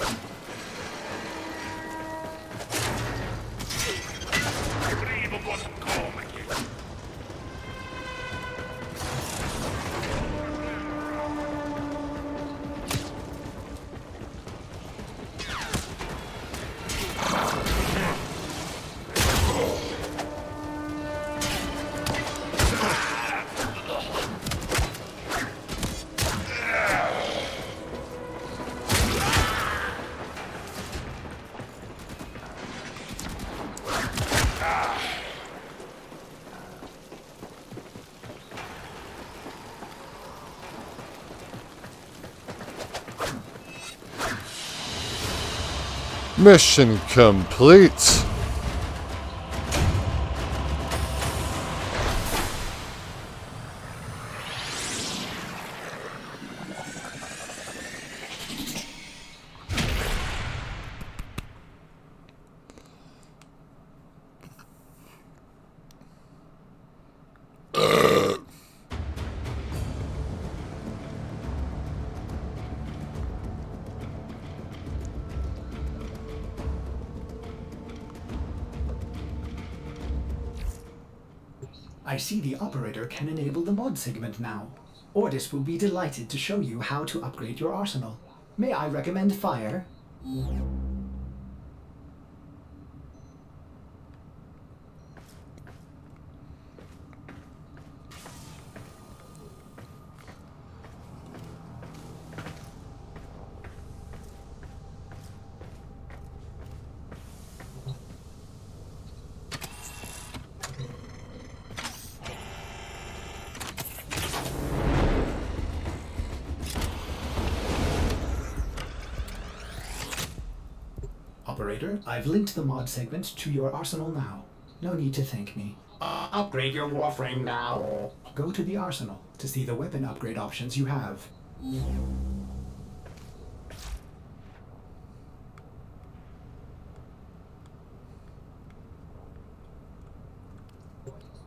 B: Mission complete.
D: I see the operator can enable the mod segment now. Ordis will be delighted to show you how to upgrade your arsenal. May I recommend fire? Operator, I've linked the mod segment to your arsenal now. No need to thank me.
H: Upgrade your Warframe now.
D: Go to the arsenal to see the weapon upgrade options you have.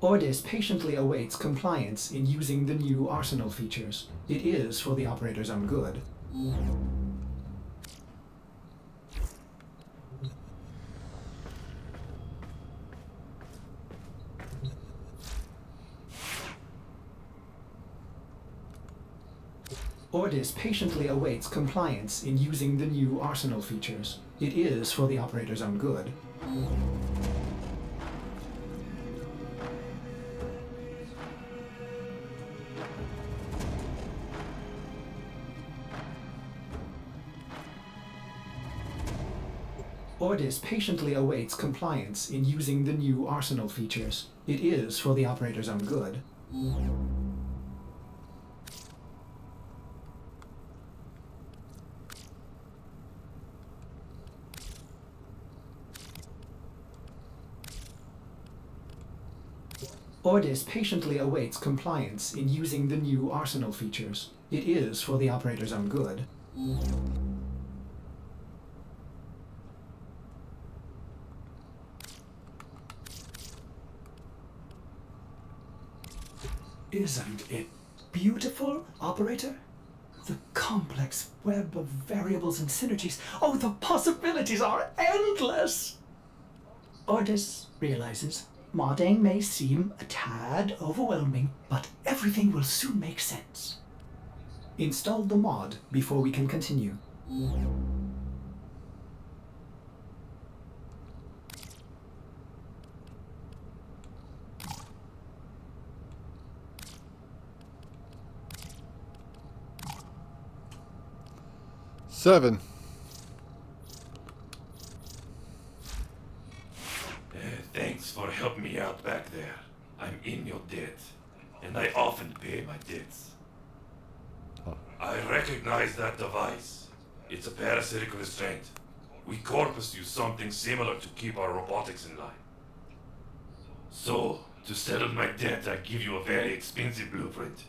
D: Ordis patiently awaits compliance in using the new arsenal features. It is for the operator's own good. Ordis patiently awaits compliance in using the new arsenal features. It is for the operator's own good. Ordis patiently awaits compliance in using the new arsenal features. It is for the operator's own good. Ordis patiently awaits compliance in using the new arsenal features. It is for the operator's own good. Isn't it beautiful, operator? The complex web of variables and synergies. Oh, the possibilities are endless! Ordis realizes modding may seem a tad overwhelming, but everything will soon make sense. Install the mod before we can continue.
B: Seven.
G: Thanks for helping me out back there. I'm in your debt, and I often pay my debts. I recognize that device. It's a parasitic restraint. We Corpus use something similar to keep our robotics in line. So, to settle my debt, I give you a very expensive blueprint.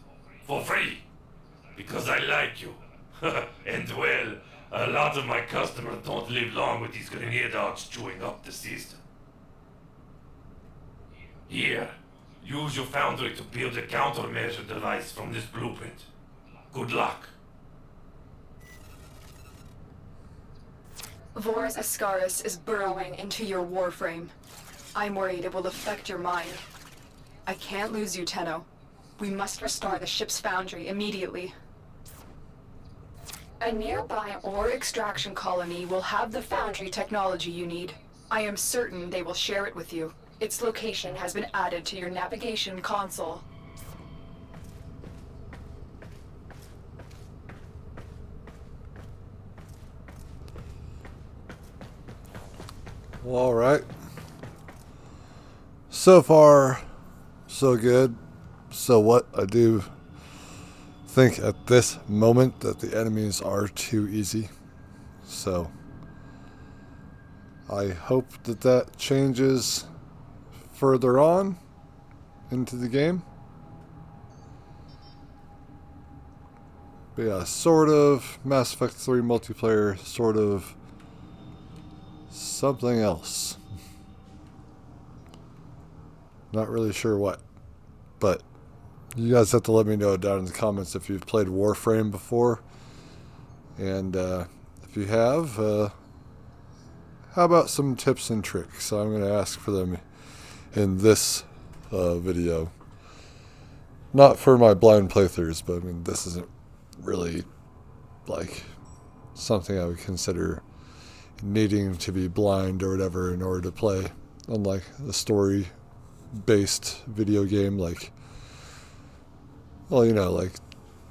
G: For free! Because I like you. And well, a lot of my customers don't live long with these grenade dogs chewing up the system. Here, use your foundry to build a countermeasure device from this blueprint. Good luck.
A: Vor's Ascaris is burrowing into your Warframe. I'm worried it will affect your mind. I can't lose you, Tenno. We must restore the ship's foundry immediately. A nearby ore extraction colony will have the foundry technology you need. I am certain they will share it with you. Its location has been added to your navigation console.
B: Well, all right. So far, so good. So what? I do think at this moment that the enemies are too easy. So I hope that that changes further on into the game. But yeah, sort of Mass Effect 3 multiplayer, sort of something else. Not really sure what. But you guys have to let me know down in the comments if you've played Warframe before. And if you have, how about some tips and tricks? So I'm going to ask for them in this video. Not for my blind playthroughs, but I mean, this isn't really like something I would consider needing to be blind or whatever in order to play. Unlike a story-based video game like, well, you know, like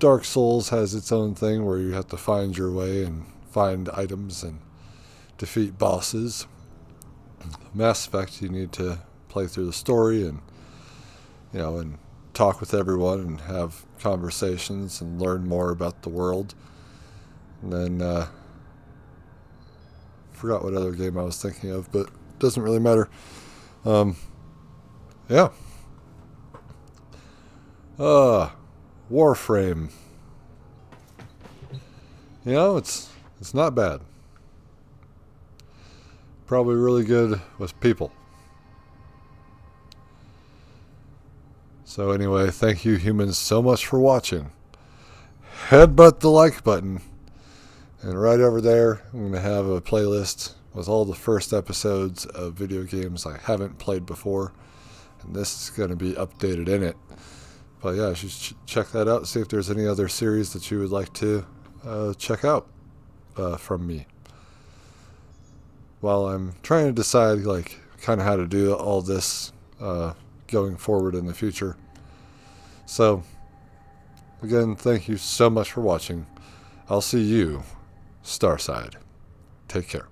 B: Dark Souls has its own thing where you have to find your way and find items and defeat bosses. Mass Effect, you need to play through the story and, you know, and talk with everyone and have conversations and learn more about the world. And then, forgot what other game I was thinking of, but it doesn't really matter. Yeah. Warframe. You know, it's not bad. Probably really good with people. So anyway, thank you humans so much for watching. Headbutt the like button. And right over there, I'm going to have a playlist with all the first episodes of video games I haven't played before. And this is going to be updated in it. But yeah, you should check that out. See if there's any other series that you would like to check out from me. While I'm trying to decide, like, kind of how to do all this going forward in the future. So, again, thank you so much for watching. I'll see you Starside. Take care.